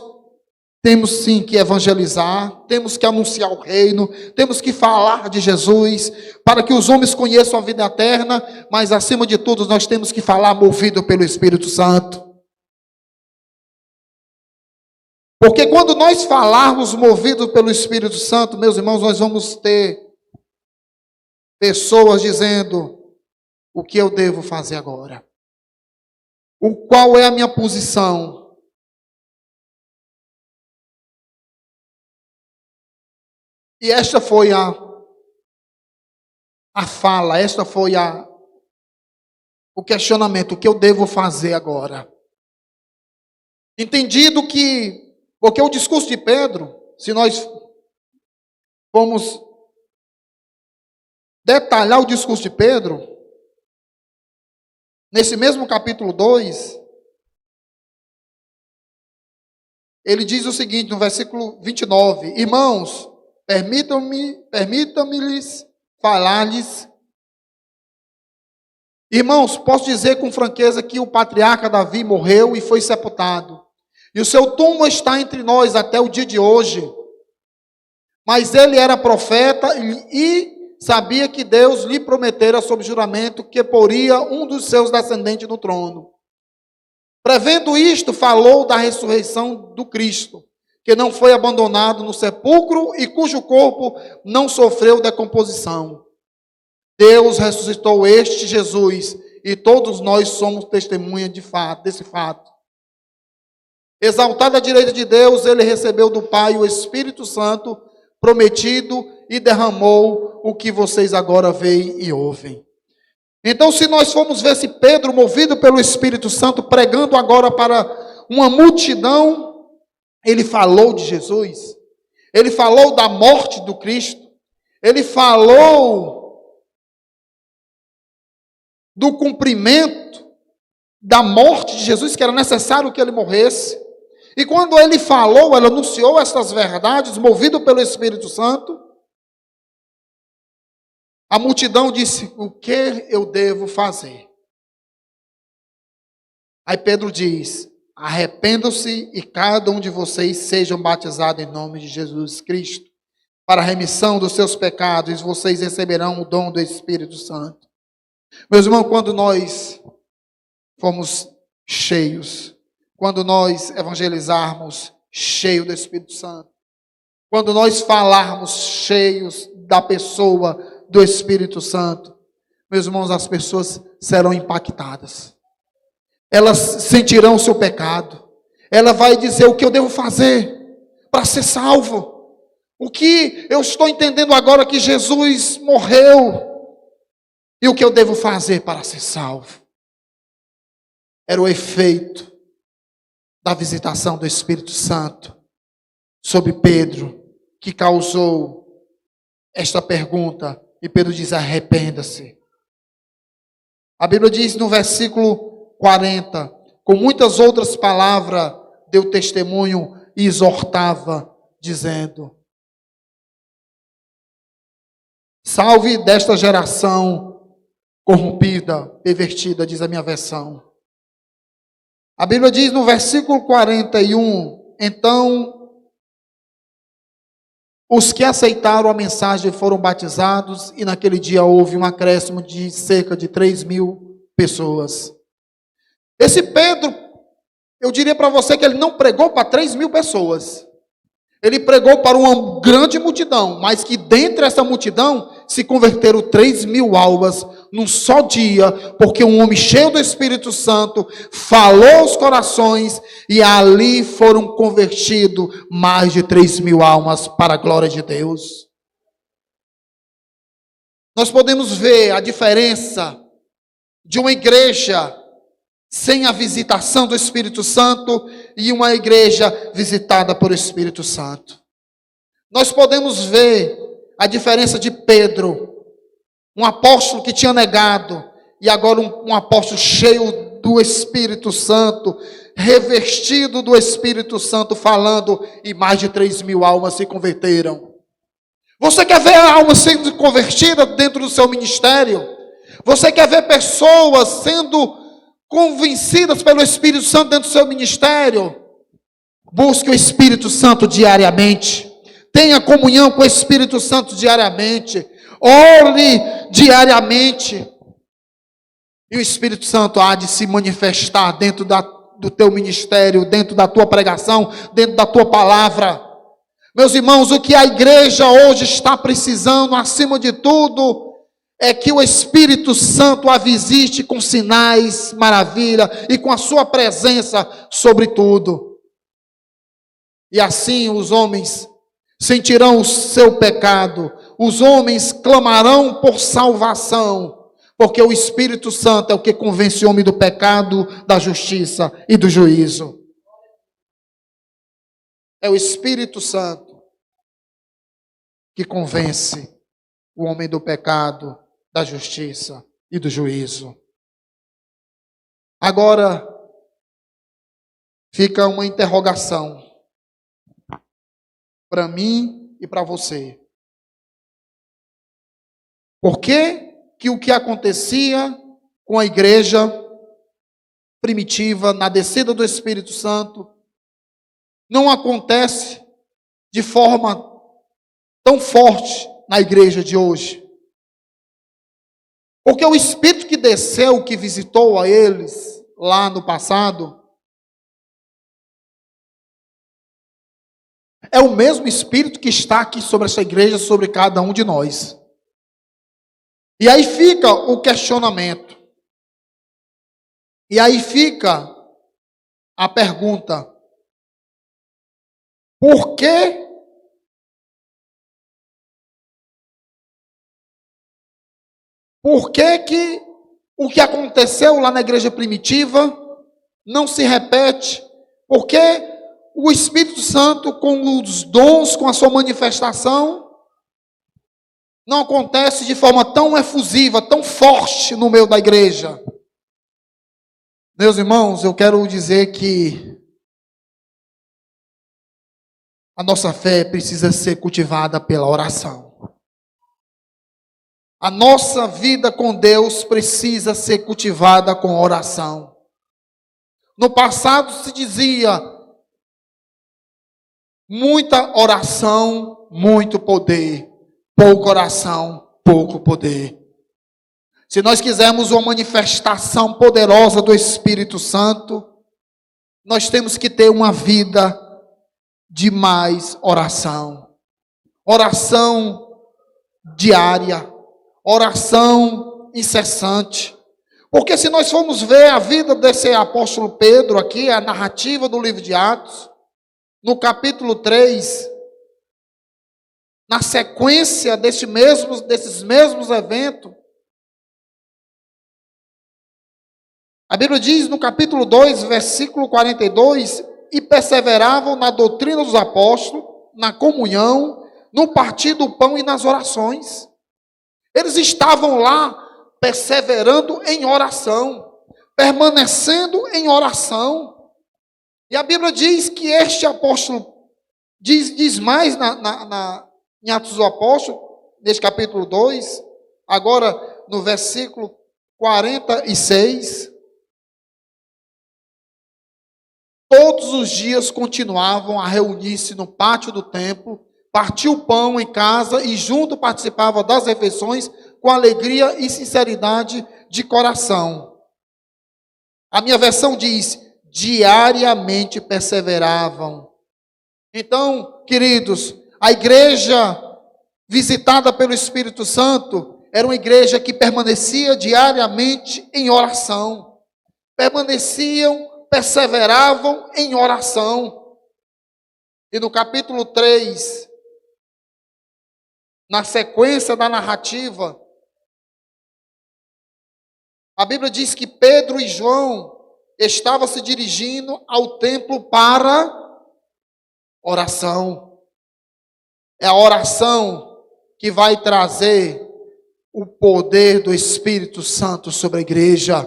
temos sim que evangelizar, temos que anunciar o reino, temos que falar de Jesus, para que os homens conheçam a vida eterna, mas acima de tudo nós temos que falar movido pelo Espírito Santo. Porque quando nós falarmos movido pelo Espírito Santo, meus irmãos, nós vamos ter pessoas dizendo: o que eu devo fazer agora? Qual é a minha posição? E esta foi a fala, esta foi o questionamento: o que eu devo fazer agora? Entendido que, porque o discurso de Pedro, se nós formos detalhar o discurso de Pedro, nesse mesmo capítulo 2, ele diz o seguinte, no versículo 29, irmãos, permitam-me-lhes falar-lhes. Irmãos, posso dizer com franqueza que o patriarca Davi morreu e foi sepultado. E o seu túmulo está entre nós até o dia de hoje. Mas ele era profeta e sabia que Deus lhe prometera sob juramento que poria um dos seus descendentes no trono. Prevendo isto, falou da ressurreição do Cristo, que não foi abandonado no sepulcro e cujo corpo não sofreu decomposição. Deus ressuscitou este Jesus e todos nós somos testemunha desse fato. Exaltado à direita de Deus, ele recebeu do Pai o Espírito Santo prometido e derramou o que vocês agora veem e ouvem. Então, se nós formos ver se Pedro, movido pelo Espírito Santo, pregando agora para uma multidão, ele falou de Jesus, ele falou da morte do Cristo, ele falou do cumprimento da morte de Jesus, que era necessário que ele morresse. E quando ele falou, ele anunciou estas verdades, movido pelo Espírito Santo, a multidão disse: o que eu devo fazer? Aí Pedro diz: arrependam-se e cada um de vocês sejam batizados em nome de Jesus Cristo, para a remissão dos seus pecados, e vocês receberão o dom do Espírito Santo. Meus irmãos, quando nós fomos cheios, quando nós evangelizarmos cheio do Espírito Santo, quando nós falarmos cheios da pessoa do Espírito Santo, meus irmãos, as pessoas serão impactadas. Elas sentirão o seu pecado. Ela vai dizer: o que eu devo fazer para ser salvo? O que eu estou entendendo agora que Jesus morreu? E o que eu devo fazer para ser salvo? Era o efeito da visitação do Espírito Santo sobre Pedro, que causou esta pergunta. E Pedro diz: arrependa-se. A Bíblia diz no versículo 40, com muitas outras palavras, deu testemunho e exortava, dizendo: salve desta geração corrompida, pervertida, diz a minha versão. A Bíblia diz no versículo 41, então os que aceitaram a mensagem foram batizados, e naquele dia houve um acréscimo de cerca de 3.000 pessoas. Esse Pedro, eu diria para você que ele não pregou para 3.000 pessoas. Ele pregou para uma grande multidão, mas que dentre essa multidão se converteram 3.000 almas num só dia, porque um homem cheio do Espírito Santo falou aos corações e ali foram convertidos mais de 3.000 almas para a glória de Deus. Nós podemos ver a diferença de uma igreja sem a visitação do Espírito Santo e uma igreja visitada por Espírito Santo. Nós podemos ver a diferença de Pedro, um apóstolo que tinha negado, e agora um apóstolo cheio do Espírito Santo, revestido do Espírito Santo, falando, e mais de 3.000 almas se converteram. Você quer ver almas sendo convertidas dentro do seu ministério? Você quer ver pessoas sendo convencidas pelo Espírito Santo dentro do seu ministério? Busque o Espírito Santo diariamente. Tenha comunhão com o Espírito Santo diariamente. Ore diariamente. E o Espírito Santo há de se manifestar dentro do teu ministério, dentro da tua pregação, dentro da tua palavra. Meus irmãos, o que a igreja hoje está precisando, acima de tudo, é que o Espírito Santo a visite com sinais, maravilha, e com a sua presença sobre tudo. E assim os homens sentirão o seu pecado, os homens clamarão por salvação, porque o Espírito Santo é o que convence o homem do pecado, da justiça e do juízo. É o Espírito Santo que convence o homem do pecado, da justiça e do juízo. Agora, fica uma interrogação para mim e para você. Por que o que acontecia com a igreja primitiva, na descida do Espírito Santo, não acontece de forma tão forte na igreja de hoje? Porque o Espírito que desceu, que visitou a eles lá no passado, é o mesmo Espírito que está aqui sobre essa igreja, sobre cada um de nós. E aí fica o questionamento. E aí fica a pergunta: por que o que aconteceu lá na igreja primitiva não se repete? Por que o Espírito Santo, com os dons, com a sua manifestação, não acontece de forma tão efusiva, tão forte no meio da igreja? Meus irmãos, eu quero dizer que a nossa fé precisa ser cultivada pela oração. A nossa vida com Deus precisa ser cultivada com oração. No passado se dizia: muita oração, muito poder. Pouca oração, pouco poder. Se nós quisermos uma manifestação poderosa do Espírito Santo, nós temos que ter uma vida de mais oração. Oração diária. Oração incessante. Porque se nós formos ver a vida desse apóstolo Pedro aqui, a narrativa do livro de Atos, no capítulo 3, na sequência desses mesmos eventos, a Bíblia diz no capítulo 2, versículo 42, e perseveravam na doutrina dos apóstolos, na comunhão, no partir do pão e nas orações. Eles estavam lá perseverando em oração, permanecendo em oração. E a Bíblia diz que este apóstolo, diz mais em Atos dos Apóstolos, neste capítulo 2, agora no versículo 46, todos os dias continuavam a reunir-se no pátio do templo, partiu o pão em casa e junto participava das refeições com alegria e sinceridade de coração. A minha versão diz: diariamente perseveravam. Então, queridos, a igreja visitada pelo Espírito Santo era uma igreja que permanecia diariamente em oração. Perseveravam em oração. E no capítulo 3, na sequência da narrativa, A Bíblia diz que Pedro e João estavam se dirigindo ao templo para oração. É a oração que vai trazer o poder do Espírito Santo sobre a igreja.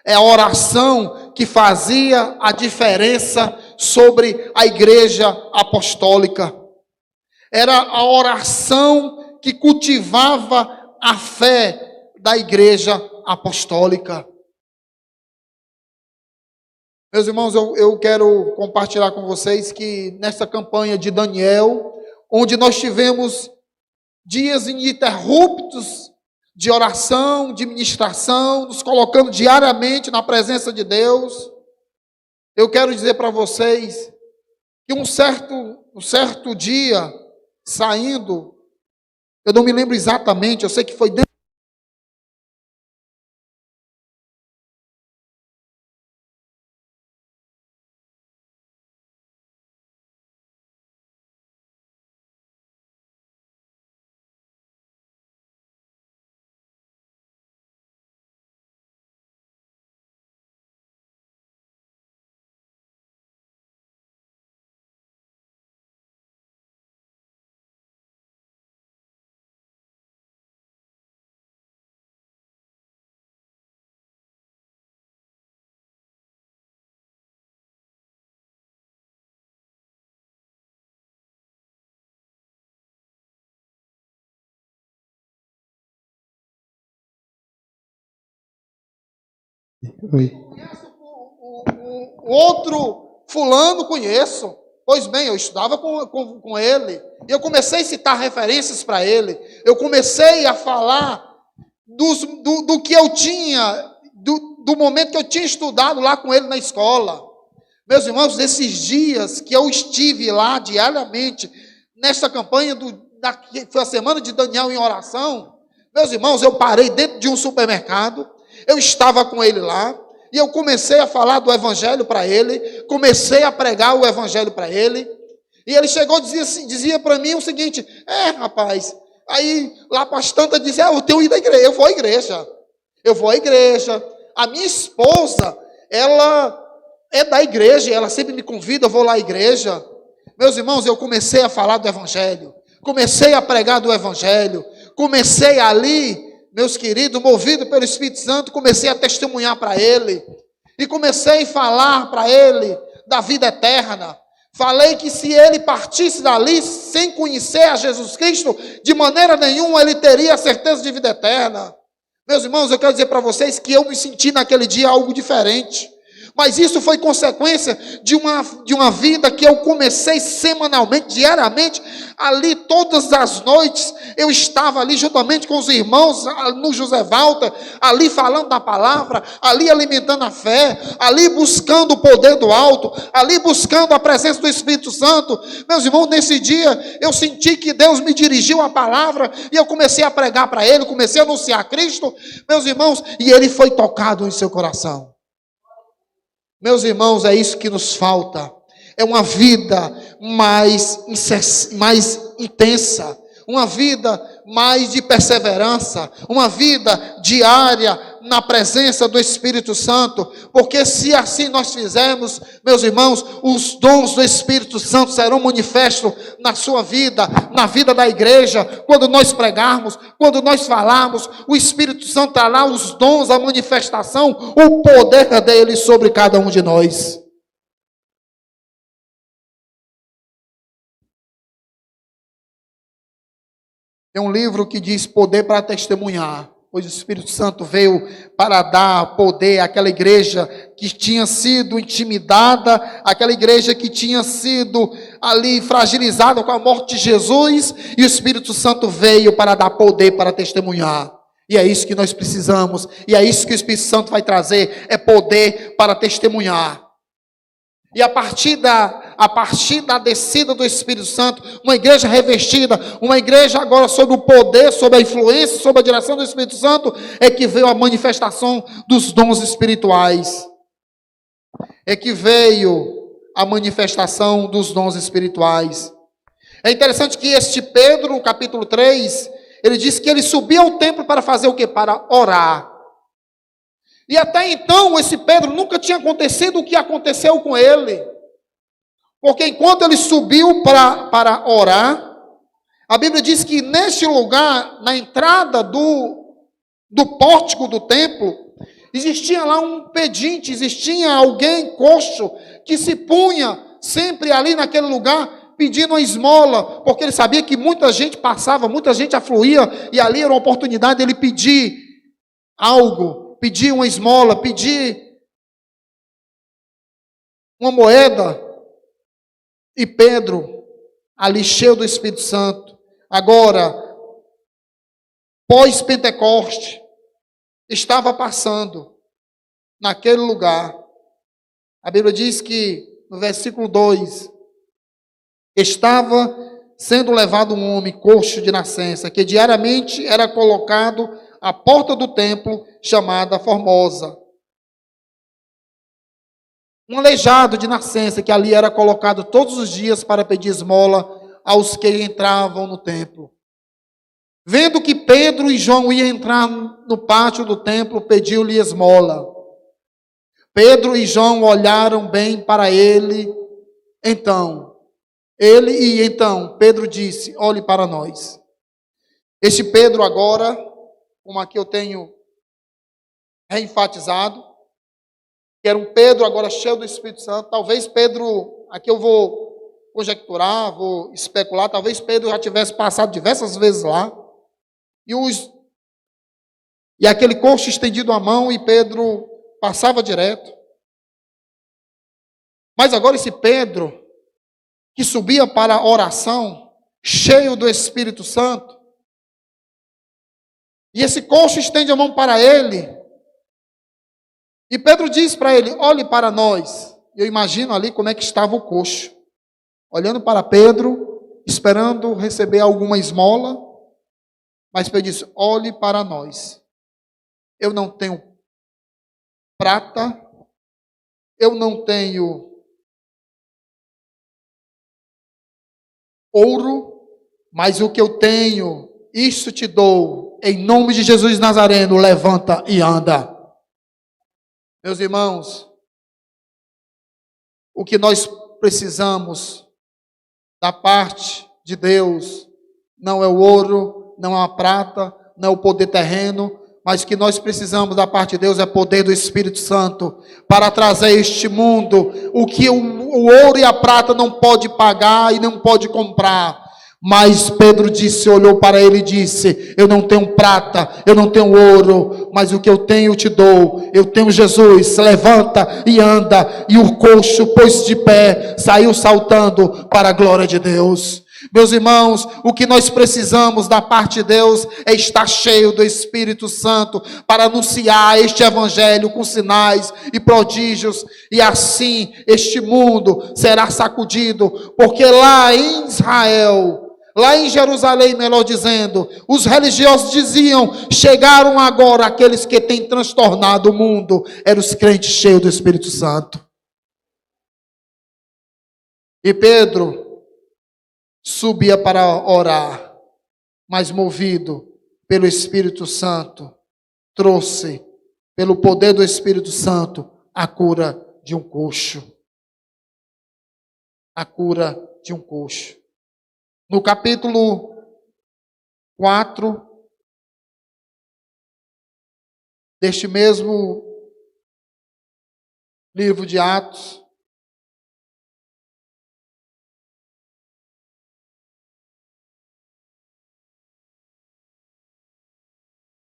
É a oração que fazia a diferença sobre a igreja apostólica. Era a oração que cultivava a fé da igreja apostólica. Meus irmãos, eu quero compartilhar com vocês que nessa campanha de Daniel, onde nós tivemos dias ininterruptos de oração, de ministração, nos colocando diariamente na presença de Deus, eu quero dizer para vocês que um certo dia, saindo, eu não me lembro exatamente, eu sei que foi dentro. Oi. Conheço o outro fulano, conheço. Pois bem, eu estudava com ele. E eu comecei a citar referências para ele. Eu comecei a falar do que eu tinha, do momento que eu tinha estudado lá com ele na escola. Meus irmãos, nesses dias que eu estive lá diariamente, nessa campanha, que foi a semana de Daniel em oração, meus irmãos, eu parei dentro de um supermercado. Eu estava com ele lá, e eu comecei a falar do evangelho para ele, comecei a pregar o evangelho para ele, e ele chegou e dizia para mim o seguinte: rapaz, aí lá para as tantas dizia, eu tenho ido à igreja, eu vou à igreja, a minha esposa, ela é da igreja, ela sempre me convida, eu vou lá à igreja. Meus irmãos, eu comecei a falar do evangelho, comecei a pregar do evangelho, comecei ali, meus queridos, movido pelo Espírito Santo, comecei a testemunhar para ele. E comecei a falar para ele da vida eterna. Falei que se ele partisse dali sem conhecer a Jesus Cristo, de maneira nenhuma ele teria a certeza de vida eterna. Meus irmãos, eu quero dizer para vocês que eu me senti naquele dia algo diferente. Mas isso foi consequência de uma vida que eu comecei semanalmente, diariamente, ali todas as noites, eu estava ali juntamente com os irmãos, no José Walter, ali falando da palavra, ali alimentando a fé, ali buscando o poder do alto, ali buscando a presença do Espírito Santo. Meus irmãos, nesse dia, eu senti que Deus me dirigiu a palavra, e eu comecei a pregar para ele, comecei a anunciar Cristo, meus irmãos, e ele foi tocado em seu coração. Meus irmãos, é isso que nos falta. É uma vida mais intensa, uma vida mais de perseverança, uma vida diária na presença do Espírito Santo, porque se assim nós fizermos, meus irmãos, os dons do Espírito Santo serão manifestos na sua vida, na vida da igreja. Quando nós pregarmos, quando nós falarmos, o Espírito Santo trará os dons, a manifestação, o poder dele sobre cada um de nós. Tem um livro que diz Poder para Testemunhar, pois o Espírito Santo veio para dar poder àquela igreja que tinha sido intimidada, aquela igreja que tinha sido ali fragilizada com a morte de Jesus, e o Espírito Santo veio para dar poder para testemunhar. E é isso que nós precisamos, e é isso que o Espírito Santo vai trazer, é poder para testemunhar. E a partir da descida do Espírito Santo, uma igreja revestida, uma igreja agora sob o poder, sob a influência, sob a direção do Espírito Santo, é que veio a manifestação dos dons espirituais. É que veio a manifestação dos dons espirituais. É interessante que este Pedro, no capítulo 3, ele diz que ele subia ao templo para fazer o quê? Para orar. E até então, esse Pedro nunca tinha acontecido o que aconteceu com ele. Porque enquanto ele subiu para orar, a Bíblia diz que neste lugar, na entrada do pórtico do templo, existia lá um pedinte, existia alguém coxo que se punha sempre ali naquele lugar pedindo uma esmola, porque ele sabia que muita gente passava, muita gente afluía, e ali era uma oportunidade dele pedir algo, pedir uma esmola, pedir uma moeda. E Pedro, ali cheio do Espírito Santo, agora, pós-Pentecoste, estava passando naquele lugar. A Bíblia diz que, no versículo 2, estava sendo levado um homem coxo de nascença, que diariamente era colocado à porta do templo, chamada Formosa. Um aleijado de nascença, que ali era colocado todos os dias para pedir esmola aos que entravam no templo. Vendo que Pedro e João iam entrar no pátio do templo, pediu-lhe esmola. Pedro e João olharam bem para ele. Então Pedro disse: olhe para nós. Este Pedro agora, como aqui eu tenho reenfatizado, que era um Pedro agora cheio do Espírito Santo. Talvez Pedro, aqui eu vou conjecturar, vou especular, talvez Pedro já tivesse passado diversas vezes lá. E aquele coxo estendido a mão e Pedro passava direto. Mas agora esse Pedro, que subia para a oração, cheio do Espírito Santo, e esse coxo estende a mão para ele, e Pedro diz para ele: olhe para nós. Eu imagino ali como é que estava o coxo, olhando para Pedro, esperando receber alguma esmola, mas Pedro disse: olhe para nós. Eu não tenho prata, eu não tenho ouro, mas o que eu tenho, isso te dou. Em nome de Jesus Nazareno, levanta e anda. Meus irmãos, o que nós precisamos da parte de Deus não é o ouro, não é a prata, não é o poder terreno, mas que nós precisamos da parte de Deus é poder do Espírito Santo para trazer a este mundo o que o ouro e a prata não pode pagar e não pode comprar. Mas Pedro disse, olhou para ele e disse: eu não tenho prata, eu não tenho ouro, mas o que eu tenho eu te dou. Eu tenho Jesus, levanta e anda. E o coxo pôs de pé, saiu saltando para a glória de Deus. Meus irmãos, o que nós precisamos da parte de Deus é estar cheio do Espírito Santo para anunciar este evangelho com sinais e prodígios, e assim este mundo será sacudido, porque lá em Israel, lá em Jerusalém, melhor dizendo, os religiosos diziam: chegaram agora aqueles que têm transtornado o mundo. Eram os crentes cheios do Espírito Santo. E Pedro subia para orar, mas movido pelo Espírito Santo, trouxe, pelo poder do Espírito Santo, a cura de um coxo. A cura de um coxo. No capítulo 4 deste mesmo livro de Atos,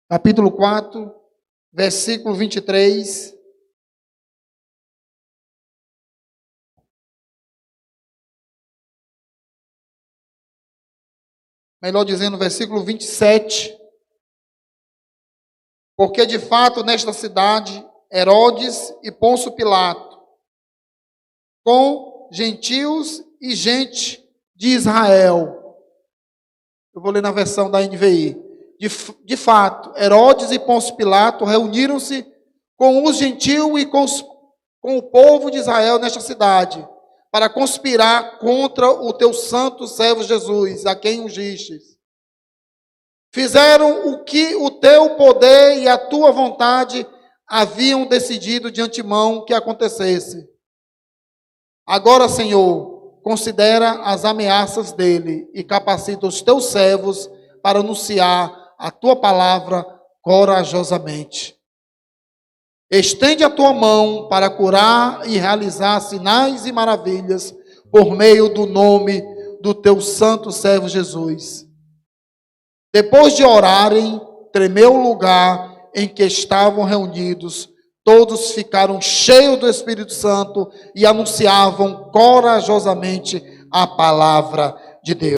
capítulo 4, versículo 23. Melhor dizendo, versículo 27. Porque de fato nesta cidade, Herodes e Pôncio Pilato, com gentios e gente de Israel. Eu vou ler na versão da NVI. De fato, Herodes e Pôncio Pilato reuniram-se com os gentios e com o povo de Israel nesta cidade, para conspirar contra o teu santo servo Jesus, a quem ungistes. Fizeram o que o teu poder e a tua vontade haviam decidido de antemão que acontecesse. Agora, Senhor, considera as ameaças dele e capacita os teus servos para anunciar a tua palavra corajosamente. Estende a tua mão para curar e realizar sinais e maravilhas por meio do nome do teu santo servo Jesus. Depois de orarem, tremeu o lugar em que estavam reunidos. Todos ficaram cheios do Espírito Santo e anunciavam corajosamente a palavra de Deus.